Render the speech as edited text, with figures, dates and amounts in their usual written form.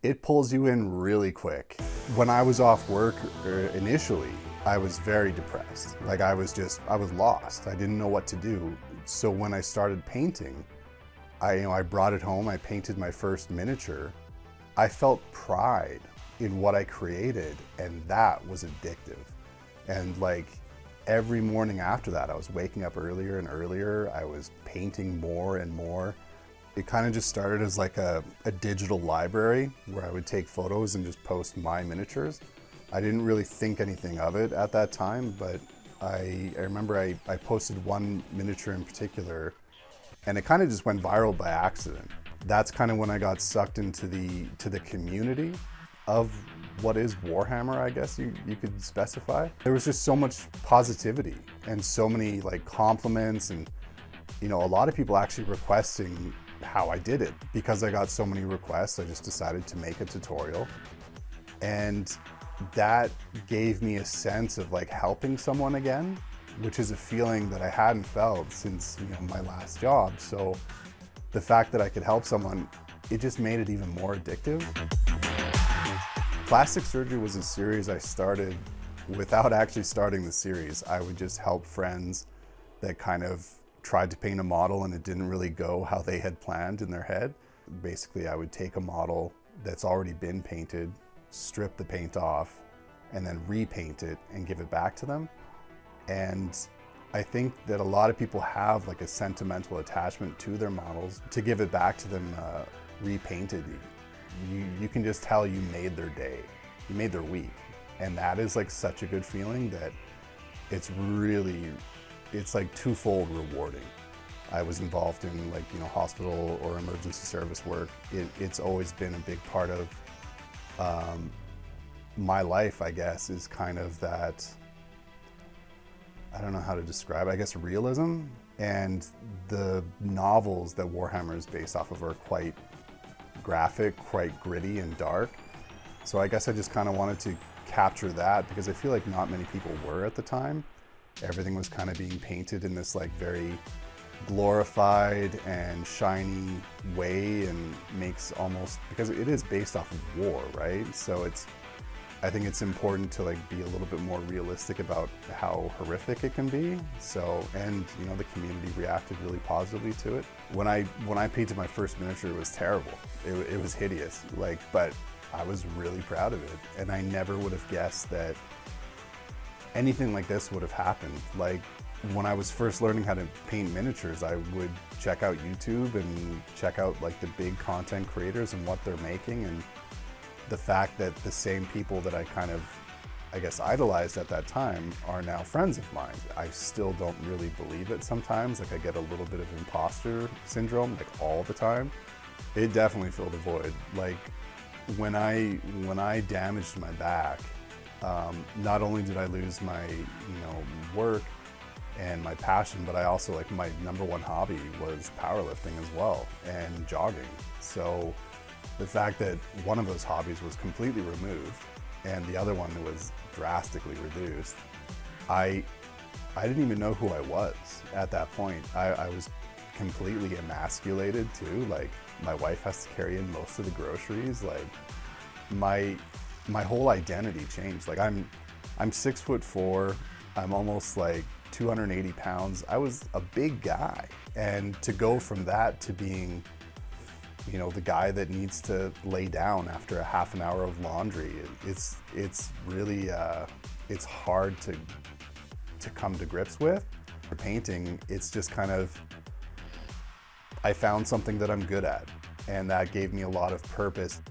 It pulls you in really quick. When I was off work initially, I was very depressed. Like I was lost. I didn't know what to do. So when I started painting, I brought it home, I painted my first miniature. I felt pride in what I created, and that was addictive. And like every morning after that, I was waking up earlier and earlier. I was painting more and more. It kind of just started as like a digital library where I would take photos and just post my miniatures. I didn't really think anything of it at that time, but I remember I posted one miniature in particular, and it kind of just went viral by accident. That's kind of when I got sucked into the community of what is Warhammer, I guess you could specify. There was just so much positivity and so many like compliments, and a lot of people actually requesting how I did it. Because I got so many requests, I just decided to make a tutorial, and that gave me a sense of like helping someone again, which is a feeling that I hadn't felt since my last job. So the fact that I could help someone, it just made it even more addictive. Plastic surgery was a series I started without actually starting the series. I would just help friends that kind of tried to paint a model and it didn't really go how they had planned in their head. Basically, I would take a model that's already been painted, strip the paint off, and then repaint it and give it back to them. And I think that a lot of people have like a sentimental attachment to their models. To give it back to them repainted, you can just tell you made their day, you made their week. And that is like such a good feeling that it's like twofold rewarding. I was involved in like, hospital or emergency service work. It's always been a big part of my life, I guess, is kind of that, I don't know how to describe it, I guess realism. And the novels that Warhammer is based off of are quite graphic, quite gritty and dark. So I guess I just kind of wanted to capture that because I feel like not many people were at the time. Everything was kind of being painted in this like very glorified and shiny way, and makes almost, because it is based off of war, right? So I think it's important to like be a little bit more realistic about how horrific it can be. So, and the community reacted really positively to it. When I painted my first miniature, it was terrible. It was hideous, but I was really proud of it. And I never would have guessed that anything like this would have happened. Like when I was first learning how to paint miniatures, I would check out YouTube and check out like the big content creators and what they're making, and the fact that the same people that I kind of, I guess, idolized at that time are now friends of mine. I still don't really believe it sometimes. Like I get a little bit of imposter syndrome, like all the time. It definitely filled a void. Like when I damaged my back, not only did I lose my, work and my passion, but I also, like, my number one hobby was powerlifting as well and jogging. So the fact that one of those hobbies was completely removed and the other one was drastically reduced, I didn't even know who I was at that point. I was completely emasculated too. Like my wife has to carry in most of the groceries. Like my whole identity changed. Like I'm 6'4", I'm almost like 280 pounds. I was a big guy. And to go from that to being, the guy that needs to lay down after a half an hour of laundry, it's really, it's hard to come to grips with. For painting, it's just kind of, I found something that I'm good at, and that gave me a lot of purpose.